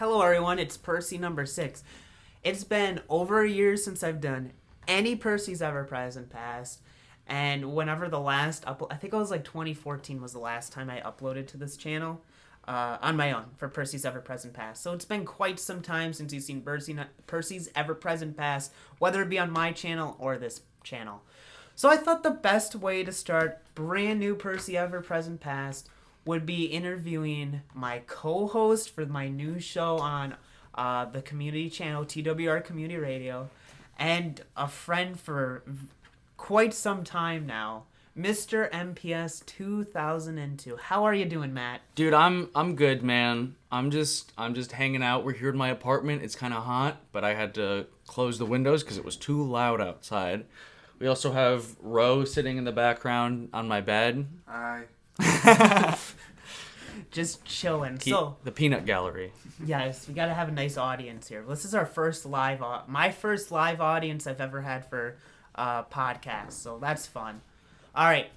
Hello everyone, it's Percy number 6. It's been over a year since I've done any Percy's Ever Present Past, and whenever the last upload, I think it was like 2014 was the last time I uploaded to this channel on my own for Percy's Ever Present Past. So it's been quite some time since you've seen Percy's Ever Present Past, whether it be on my channel or this channel. So I thought the best way to start brand new Percy Ever Present Past would be interviewing my co-host for my new show on the community channel, TWR Community Radio, and a friend for quite some time now, MrMPS2002. How are you doing, Matt? Dude, I'm good, man. I'm just hanging out. We're here in my apartment. It's kind of hot, but I had to close the windows because it was too loud outside. We also have Ro sitting in the background on my bed. Hi. Just chilling. The peanut gallery. Yes, we gotta have a nice audience here. This is our first my first live audience I've ever had for podcast, so that's fun. All right,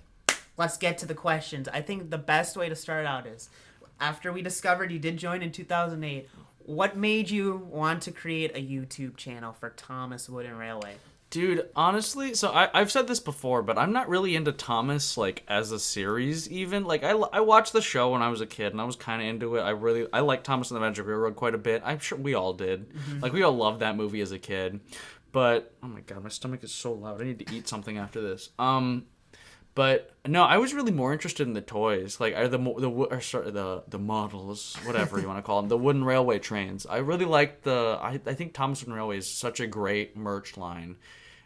let's get to the questions. I think the best way to start out is, after we discovered you did join in 2008, what made you want to create a YouTube channel for Thomas Wooden Railway? Dude, honestly, so I've said this before, but I'm not really into Thomas, like, as a series, even. Like, I watched the show when I was a kid, and I was kind of into it. I liked Thomas and the Magic Railroad quite a bit. I'm sure we all did. Mm-hmm. Like, we all loved that movie as a kid. But, oh my god, my stomach is so loud. I need to eat something after this. But, no, I was really more interested in the toys. Like, the models, whatever you want to call them. The wooden railway trains. I really liked I think Thomas Wooden Railway is such a great merch line.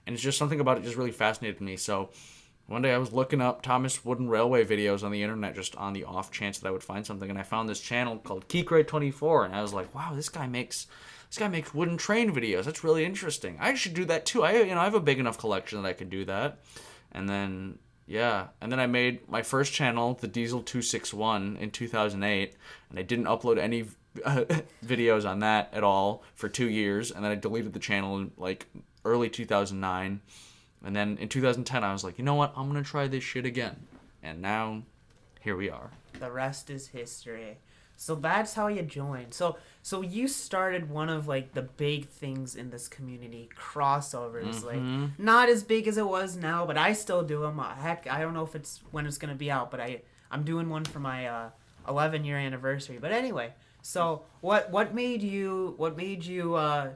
And it's just something about it just really fascinated me. So one day I was looking up Thomas Wooden Railway videos on the internet just on the off chance that I would find something. And I found this channel called Geekrate24. And I was like, wow, this guy makes wooden train videos. That's really interesting. I should do that too. I have a big enough collection that I could do that. And then, yeah. And then I made my first channel, the Diesel 261, in 2008. And I didn't upload any videos on that at all for 2 years. And then I deleted the channel in, like, early 2009, and then in 2010 I was like, you know what, I'm gonna try this shit again, and now here we are. The rest is history. So that's how you joined. So you started one of, like, the big things in this community, crossovers. Mm-hmm. Like, not as big as it was now, but I still do them. Heck, I don't know if it's when it's gonna be out, but I'm doing one for my 11-year anniversary. But anyway. So what made you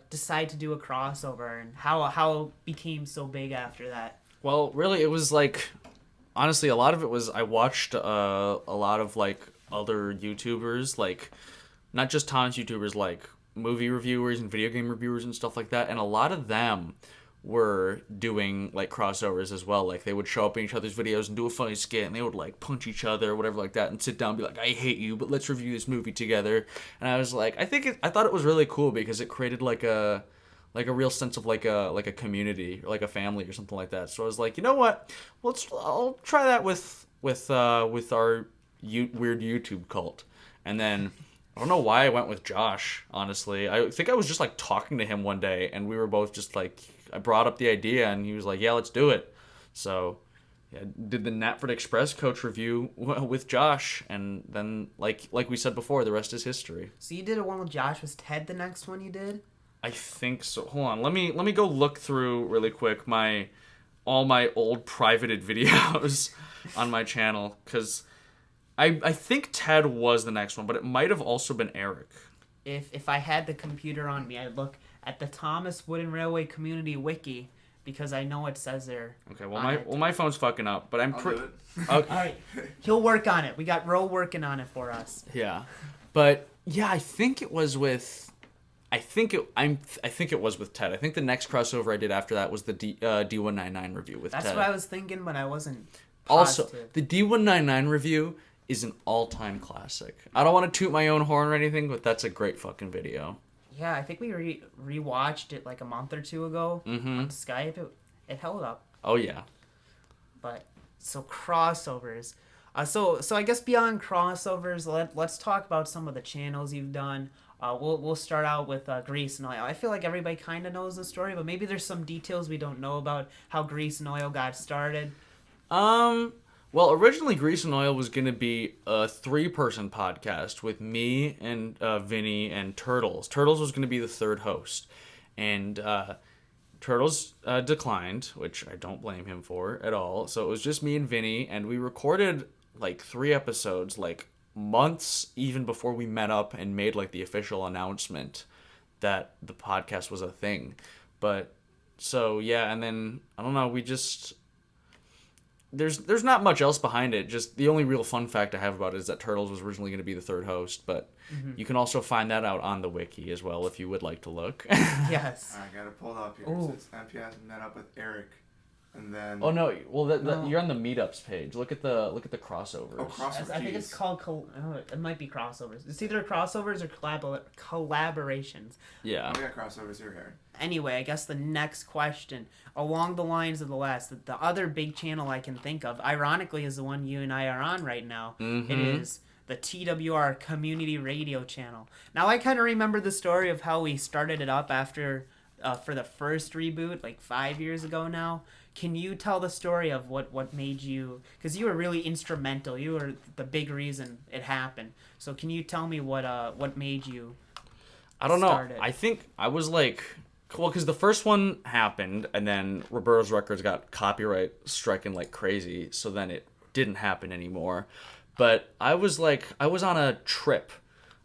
decide to do a crossover, and how it became so big after that? Well, really, it was like, honestly, a lot of it was I watched a lot of, like, other YouTubers, like, not just Tom's YouTubers, like movie reviewers and video game reviewers and stuff like that, and a lot of them were doing, like, crossovers as well. Like, they would show up in each other's videos and do a funny skit, and they would, like, punch each other or whatever like that, and sit down and be like, I hate you, but let's review this movie together. And I was like, I thought it was really cool because it created, like a real sense of, like a community or like a family or something like that. So I was like, you know what, I'll try that with our weird YouTube cult. And then I don't know why I went with Josh, honestly. I think I was just, like, talking to him one day, and we were both just like, I brought up the idea, and he was like, yeah, let's do it. So, yeah, did the Natford Express coach review with Josh, and then, like we said before, the rest is history. So you did one with Josh. Was Ted the next one you did? I think so. Hold on, let me go look through really quick all my old privated videos on my channel, because I think Ted was the next one, but it might have also been Eric. If I had the computer on me, I'd look at the Thomas Wooden Railway Community Wiki, because I know it says there. Okay, my phone's fucking up, but I'm pretty. Okay. All right, he'll work on it. We got Ro working on it for us. Yeah, but yeah, I think it was with. I think it was with Ted. I think the next crossover I did after that was the D199 review with Ted. That's what I was thinking, but I wasn't positive. Also, the D199 review is an all-time classic. I don't want to toot my own horn or anything, but that's a great fucking video. Yeah, I think we rewatched it like a month or two ago on Skype. It held up. Oh yeah. But so crossovers. So I guess beyond crossovers, let's talk about some of the channels you've done. We'll start out with Grease and Oil. I feel like everybody kind of knows the story, but maybe there's some details we don't know about how Grease and Oil got started. Well, originally Grease and Oil was going to be a 3-person podcast with me and Vinny and Turtles. Turtles was going to be the third host. And Turtles declined, which I don't blame him for at all. So it was just me and Vinny, and we recorded like 3 episodes, like months even before we met up and made like the official announcement that the podcast was a thing. But so yeah, and then I don't know, we just there's not much else behind it. Just the only real fun fact I have about it is that Turtles was originally going to be the third host, but you can also find that out on the wiki as well if you would like to look. Yes. I got it pulled up here. Ooh. It says MPS met up with Eric, and then. Oh no! Well, No. you're on the meetups page. Look at the crossovers. Oh, crossovers. I think it's called. It might be crossovers. It's either crossovers or collaborations. Yeah. We got crossovers here. Anyway, I guess the next question, along the lines of the last, the other big channel I can think of, ironically, is the one you and I are on right now. Mhm. It is the TWR Community Radio Channel. Now, I kind of remember the story of how we started it up after, for the first reboot, like 5 years ago now. Can you tell the story of what made you, because you were really instrumental, you were the big reason it happened. So can you tell me what made you I don't know. start it? I think I was like, well, because the first one happened, and then Roberto's Records got copyright stricken like crazy, so then it didn't happen anymore. But I was on a trip,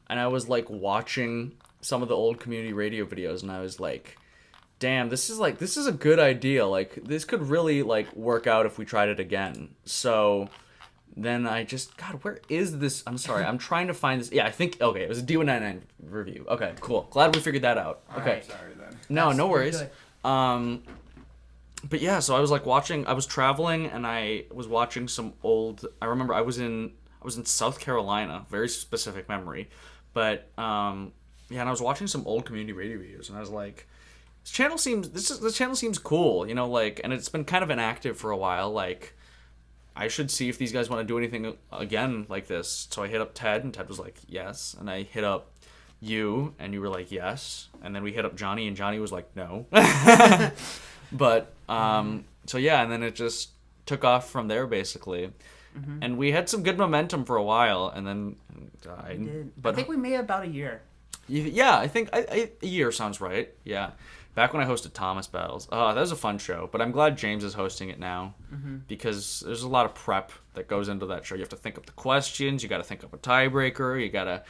and I was like watching some of the old community radio videos, and I was like, damn, this is a good idea. Like, this could really like work out if we tried it again. So then I just, God, where is this? I'm sorry, I'm trying to find this. Yeah, I think, okay, it was a D199 review. Okay, cool. Glad we figured that out. Okay. Alright, sorry then. No, That's no worries. good. But yeah, so I was like I was traveling, and I was watching some old, I remember I was in South Carolina, very specific memory. But yeah, and I was watching some old community radio videos, and I was like, this channel seems cool, you know, like, and it's been kind of inactive for a while, like, I should see if these guys want to do anything again like this. So I hit up Ted, and Ted was like, yes. And I hit up you, and you were like, yes. And then we hit up Johnny, and Johnny was like, no. But, so yeah, and then it just took off from there, basically. Mm-hmm. And we had some good momentum for a while, and then died. We did. But I think we made about a year. yeah, I think a year sounds right. Yeah. Back when I hosted Thomas Battles. That was a fun show, but I'm glad James is hosting it now because there's a lot of prep that goes into that show. You have to think up the questions, you got to think up a tiebreaker, you got to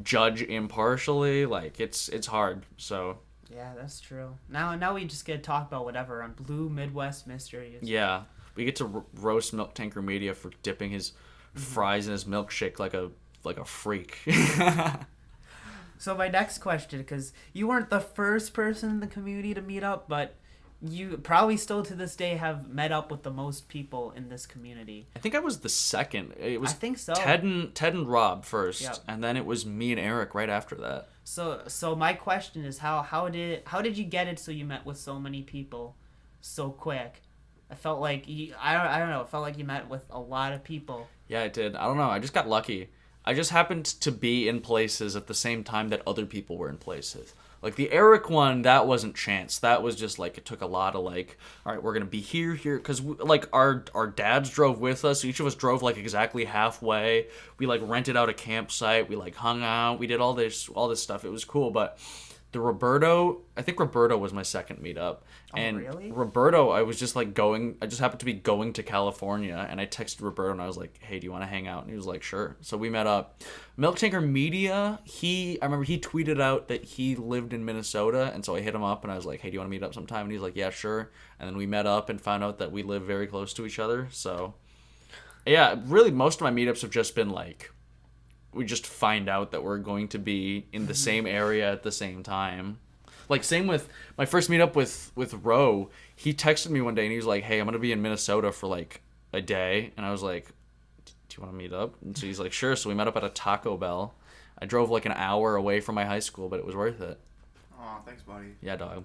judge impartially. Like, it's hard. So Yeah, that's true. Now we just get to talk about whatever on Blue Midwest Mysteries. yeah, we get to roast Milk Tanker Media for dipping his fries in his milkshake like a freak. So my next question, because you weren't the first person in the community to meet up, but you probably still to this day have met up with the most people in this community. I think I was the second. It was I think so. Ted and Rob first, Yep. and then it was me and Eric right after that. So my question is how did you get it so you met with so many people so quick? I felt like I don't know. It felt like you met with a lot of people. Yeah, I did. I don't know. I just got lucky. I just happened to be in places at the same time that other people were in places. Like the Eric one, that wasn't chance. That was just like, it took a lot of like, all right, we're going to be here. Because like our dads drove with us. Each of us drove like exactly halfway. We like rented out a campsite. We like hung out. We did all this stuff. It was cool. But the I think Roberto was my second meetup. Oh, And really? Roberto, I was just like I just happened to be going to California, and I texted Roberto and I was like, hey, do you want to hang out? And he was like, sure. So we met up. Milk Tanker Media, I remember he tweeted out that he lived in Minnesota, and so I hit him up and I was like, hey, do you want to meet up sometime? And he's like, yeah, sure. And then we met up and found out that we live very close to each other. So yeah, really most of my meetups have just been like, we just find out that we're going to be in the same area at the same time. Like, same with my first meetup with Ro. He texted me one day and he was like, hey, I'm going to be in Minnesota for like a day. And I was like, do you want to meet up? And so he's like, sure. So we met up at a Taco Bell. I drove like an hour away from my high school, but it was worth it. Aw, thanks, buddy. Yeah, dog.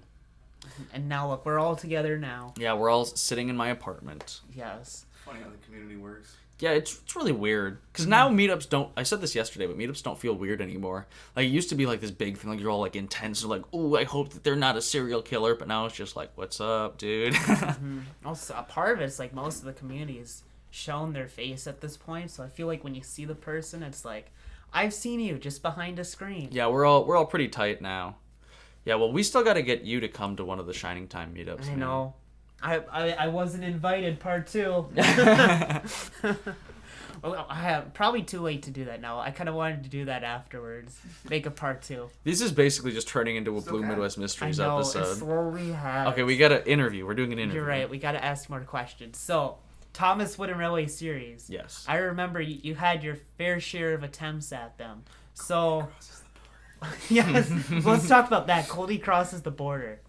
And now look, we're all together now. Yeah, we're all sitting in my apartment. Yes. Funny how the community works. Yeah, it's really weird. Because now meetups don't... I said this yesterday, but meetups don't feel weird anymore. Like, it used to be like this big thing. Like, you're all like intense. And like, ooh, I hope that they're not a serial killer. But now it's just like, what's up, dude? Also, a part of it's like most of the community is shown their face at this point. So I feel like when you see the person, it's like, I've seen you just behind a screen. Yeah, we're all pretty tight now. Yeah, well, we still got to get you to come to one of the Shining Time meetups. I man. know. I wasn't invited, part 2. Well, I have probably too late to do that now. I kind of wanted to do that afterwards. Make a part 2. This is basically just turning into a Still Blue can. Midwest I Mysteries know, it episode. slowly has. Okay, we got an interview. We're doing an interview. You're right. We got to ask more questions. So, Thomas Wooden Railway series. Yes. I remember you had your fair share of attempts at them. So, yes, let's talk about that. Kody crosses the border.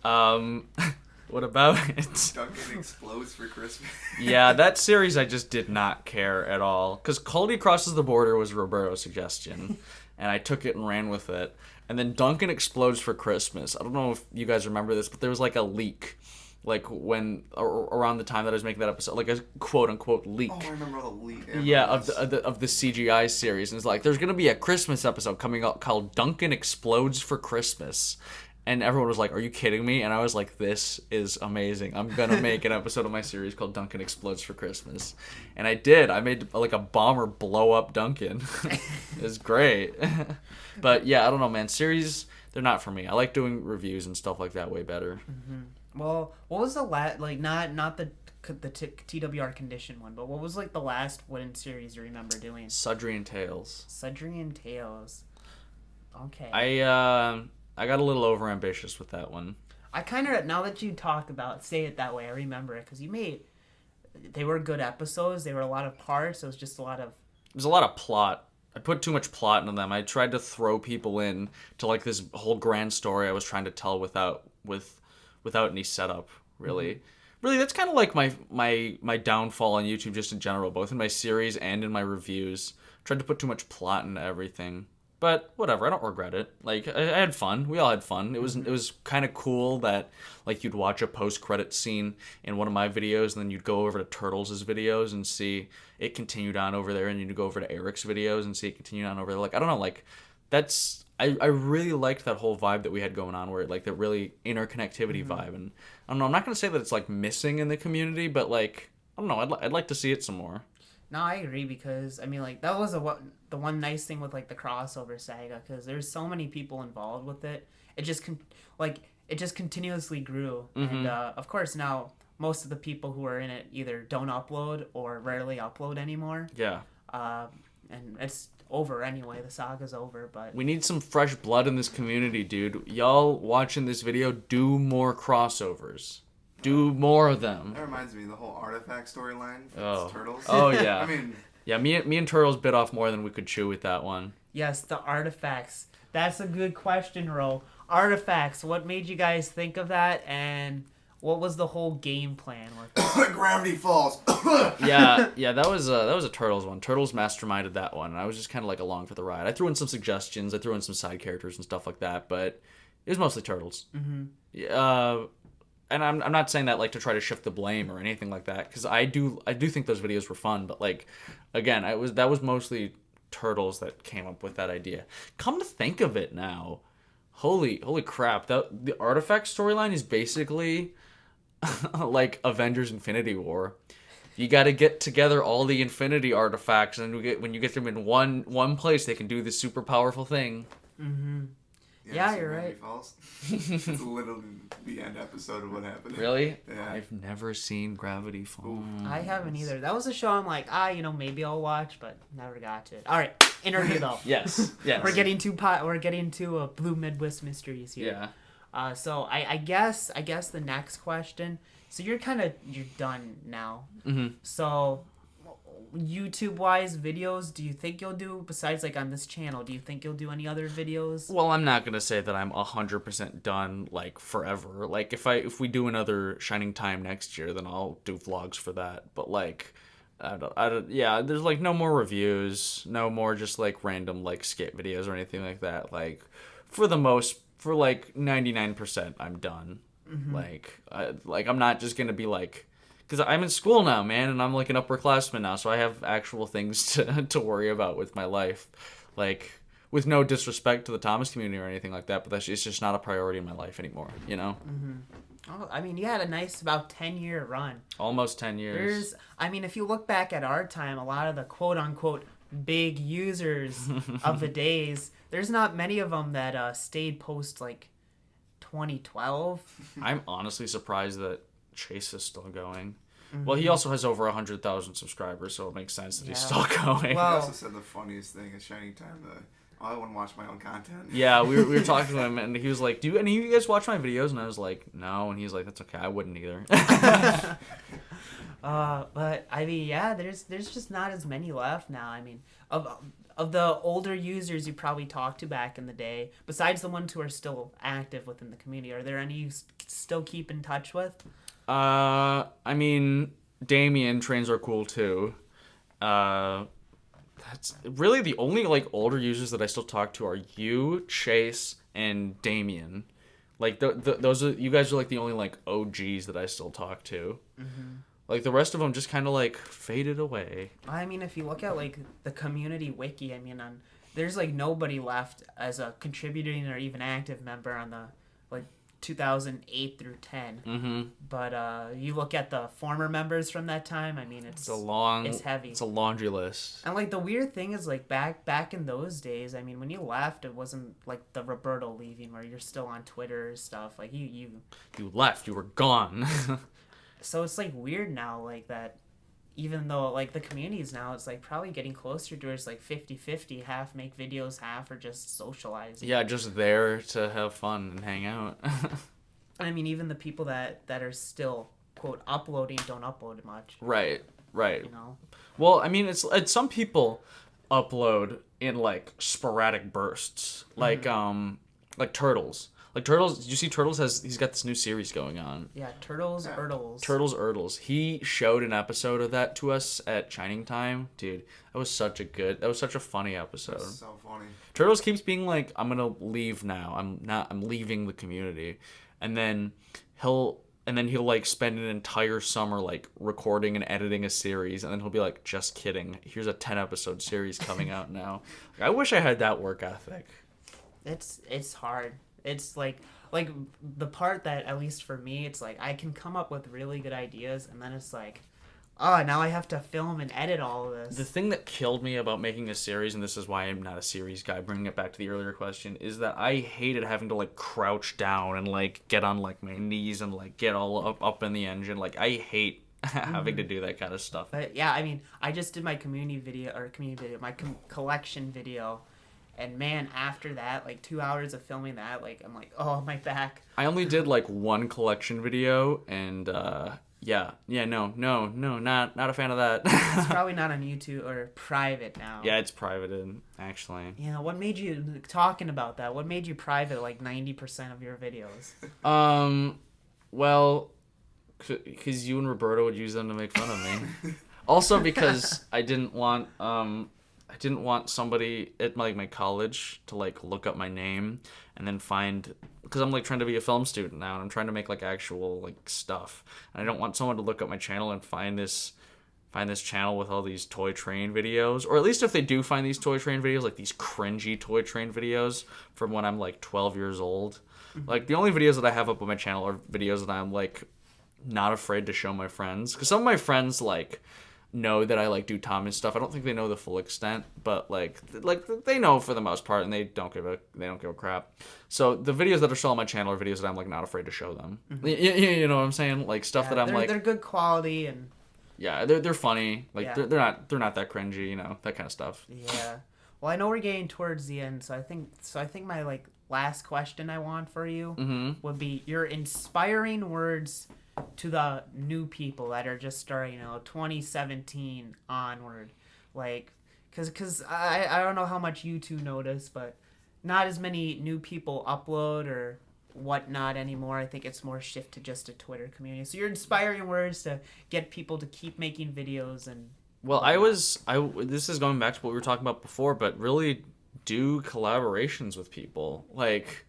What about it? Duncan explodes for Christmas. Yeah, that series I just did not care at all. Because Kody Crosses the Border was Roberto's suggestion, and I took it and ran with it. And then Duncan Explodes for Christmas. I don't know if you guys remember this, but there was like a leak. Like when, around the time that I was making that episode, like a quote-unquote leak. Oh, I remember all the leak. Yeah, of the CGI series. And it's like, there's going to be a Christmas episode coming out called Duncan Explodes for Christmas. And everyone was like, are you kidding me? And I was like, this is amazing. I'm going to make an episode of my series called Duncan Explodes for Christmas. And I did. I made like a bomber blow up Duncan. It was great. But yeah, I don't know, man. Series, they're not for me. I like doing reviews and stuff like that way better. Mm-hmm. Well, what was the last, like, not the TWR condition one, but what was like the last Wooden series you remember doing? Sudrian Tales. Sudrian Tales. Okay. I got a little overambitious with that one. I kind of, now that you talk about, say it that way, I remember it, because they were good episodes, they were a lot of parts, it was just a lot of... There's a lot of plot. I put too much plot into them. I tried to throw people in to like this whole grand story I was trying to tell without any setup, really. Mm-hmm. Really, that's kind of like my downfall on YouTube just in general, both in my series and in my reviews. I tried to put too much plot into everything. But whatever, I don't regret it. Like, I had fun. We all had fun. It was kind of cool that, like, you'd watch a post-credit scene in one of my videos, and then you'd go over to Turtles' videos and see it continued on over there, and you'd go over to Eric's videos and see it continued on over there. Like, I don't know, like, that's... I really liked that whole vibe that we had going on, where, like, the really interconnectivity vibe. And, I don't know, I'm not going to say that it's, like, missing in the community, but, like, I don't know, I'd like to see it some more. No, I agree, because I mean, like, that was the one nice thing with like the crossover saga, because there's so many people involved with it. It just continuously grew, and of course now most of the people who are in it either don't upload or rarely upload anymore. Yeah. And it's over anyway. The saga's over, but we need some fresh blood in this community, dude. Y'all watching this video, do more crossovers. Do more of them. That reminds me of the whole artifact storyline for Turtles. Oh, yeah. I mean... Yeah, me and Turtles bit off more than we could chew with that one. Yes, the artifacts. That's a good question, Ro. Artifacts, what made you guys think of that, and what was the whole game plan with it? Gravity Falls! yeah, that was a Turtles one. Turtles masterminded that one, and I was just kind of like along for the ride. I threw in some suggestions, I threw in some side characters and stuff like that, but it was mostly Turtles. Mm-hmm. And I'm not saying that like to try to shift the blame or anything like that, because I do think those videos were fun, but like again, that was mostly Turtles that came up with that idea. Come to think of it now, holy crap, the artifact storyline is basically like Avengers Infinity War. You got to get together all the Infinity artifacts, and when you get them in one place, they can do this super powerful thing. Mm-hmm. Yeah, you're right. Falls? It's literally the end episode of what happened. Really? Yeah. I've never seen Gravity Falls. I haven't either. That was a show I'm like, maybe I'll watch, but never got to it. All right, interview though. Yes. We're getting to Blue Midwest Mysteries here. Yeah. So I guess the next question. So you're done now. Mm-hmm. So YouTube-wise videos, do you think you'll do, besides like on this channel, do you think you'll do any other videos? Well, I'm not gonna say that I'm 100% done like forever. Like if we do another Shining Time next year, then I'll do vlogs for that. But like I don't yeah, there's like no more reviews, no more just like random like skit videos or anything like that. Like for like 99% I'm done. Mm-hmm. Like I'm not just gonna be like, because I'm in school now, man, and I'm like an upperclassman now, so I have actual things to worry about with my life. Like, with no disrespect to the Thomas community or anything like that, but it's just not a priority in my life anymore, you know? Oh, I mean, you had a nice about 10-year run. Almost 10 years. If you look back at our time, a lot of the quote-unquote big users of the days, there's not many of them that stayed post, like, 2012. I'm honestly surprised that Chase is still going. Well, he also has over 100,000 subscribers, so it makes sense that he's still going. Well- He also said the funniest thing at Shining Time that I wouldn't watch my own content. Yeah, we were talking to him, and he was like, "Do any of you guys watch my videos?" And I was like, "No," and he's like, "That's okay, I wouldn't either." But I mean, yeah, there's just not as many left now. I mean, of the older users you probably talked to back in the day, besides the ones who are still active within the community, are there any you still keep in touch with? I mean, Damien trains are cool too. That's really the only like older users that I still talk to are you, Chase, and Damien. Like those are you guys are like the only like OGs that I still talk to. Like the rest of them just kind of like faded away. I mean, if you look at like the community wiki, I mean, there's like nobody left as a contributing or even active member on the like 2008 through 10. But you look at the former members from that time. I mean, it's heavy. It's a laundry list. And like the weird thing is like back in those days. I mean, when you left, it wasn't like the Roberto leaving where you're still on Twitter or stuff. Like you left. You were gone. So it's like weird now, like that. Even though like the communities now, it's like probably getting closer to it's like 50-50, half make videos, half are just socializing. Yeah, just there to have fun and hang out. I mean, even the people that are still quote uploading don't upload much. Right. You know. Well, I mean, it's some people upload in like sporadic bursts, like Turtles. Like Turtles, did you see Turtles he's got this new series going on. Yeah, Turtles, Erdles. Turtles. He showed an episode of that to us at Shining Time. Dude, that was such a funny episode. That's so funny. Turtles keeps being like, I'm gonna leave now. I'm leaving the community. And then he'll like spend an entire summer like recording and editing a series, and then he'll be like, just kidding. Here's a 10-episode series coming out now. Like, I wish I had that work ethic. It's hard. It's like the part that, at least for me, it's like I can come up with really good ideas, and then it's like, oh, now I have to film and edit all of this. The thing that killed me about making a series, and this is why I'm not a series guy, bringing it back to the earlier question, is that I hated having to like crouch down and like get on like my knees and like get all up in the engine. Like I hate having to do that kind of stuff. But yeah, I mean, I just did my my collection video. And man, after that, like 2 hours of filming that, like I'm like, oh, my back. I only did like one collection video, and no, not a fan of that. It's probably not on YouTube or private now. Yeah, it's privated, actually. Yeah, what made you talking about that? What made you private like 90% of your videos? Well, because you and Roberto would use them to make fun of me. Also because I didn't want somebody at my college to like look up my name and then find, because I'm like trying to be a film student now and I'm trying to make like actual like stuff, and I don't want someone to look up my channel and find this channel with all these toy train videos, or at least if they do find these toy train videos, like these cringy toy train videos from when I'm like 12 years old. Like the only videos that I have up on my channel are videos that I'm like not afraid to show my friends, because some of my friends like know that I like do Thomas stuff. I don't think they know the full extent, but like they know for the most part, and they don't give a crap. So the videos that are still on my channel are videos that I'm like not afraid to show them. You know what I'm saying? Like stuff that I'm like, they're good quality, and yeah, they're funny. Like they're not that cringy, you know, that kind of stuff. Yeah. Well, I know we're getting towards the end, so I think my like last question I want for you would be your inspiring words to the new people that are just starting, 2017 onward, like, cause I don't know how much you two notice, but not as many new people upload or whatnot anymore. I think it's more shift to just a Twitter community. So your inspiring words to get people to keep making videos and. Well, this is going back to what we were talking about before, but really do collaborations with people, like.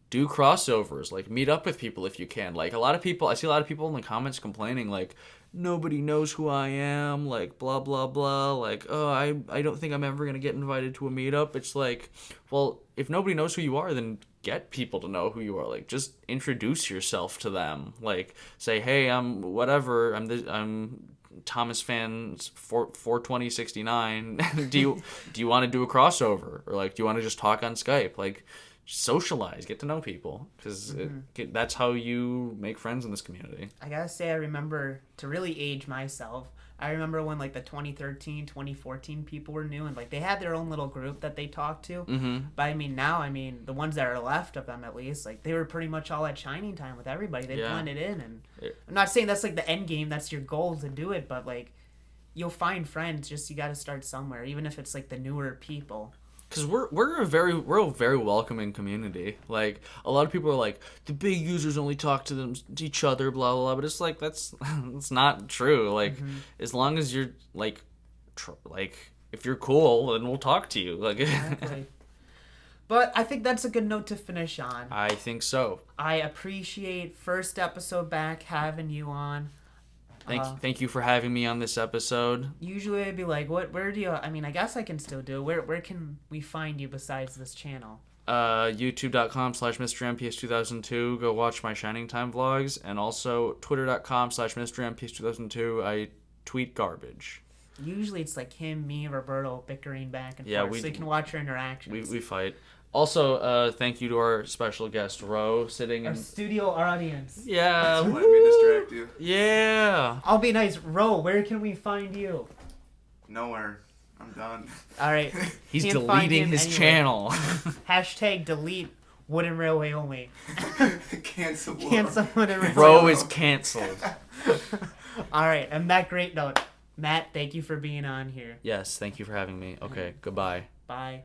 Do crossovers, like meet up with people if you can. Like I see a lot of people in the comments complaining like, nobody knows who I am, like, blah, blah, blah, like, oh, I don't think I'm ever going to get invited to a meetup. It's like, well, if nobody knows who you are, then get people to know who you are. Like, just introduce yourself to them. Like, say, hey, I'm whatever, I'm Thomas fan 42069. do you want to do a crossover, or like do you want to just talk on Skype? Like, socialize, get to know people, because that's how you make friends in this community. I gotta say, I remember, to really age myself, I remember when like the 2013, 2014 people were new and like they had their own little group that they talked to. But I mean now, the ones that are left of them at least, like they were pretty much all at Shining Time with everybody. They blended in, and I'm not saying that's like the end game, that's your goal to do it, but like you'll find friends. Just you got to start somewhere, even if it's like the newer people. Because we're a very welcoming community. Like, a lot of people are like, the big users only talk to each other, blah, blah, blah. But it's like, that's not true. Like, as long as you're, like, if you're cool, then we'll talk to you. Like, exactly. But I think that's a good note to finish on. I think so. I appreciate first episode back having you on. Thank you for having me on this episode. Usually I'd be like, where do you, I guess I can still do it. Where can we find you besides this channel? YouTube.com/MrMPS2002. Go watch my Shining Time vlogs. And also Twitter.com/MrMPS2002. I tweet garbage. Usually it's like him, me, Roberto bickering back and forth, so you can watch our interactions. We fight. Also, thank you to our special guest, Ro, sitting in... Our studio audience. Yeah. Let me distract you. Yeah. I'll be nice. Ro, where can we find you? Nowhere. I'm done. All right. He's deleting his channel. # delete WoodenRailwayOnly. Cancel. Cancel WoodenRailway. Ro is canceled. All right. And that great note. Matt, thank you for being on here. Yes, thank you for having me. Okay, goodbye. Bye.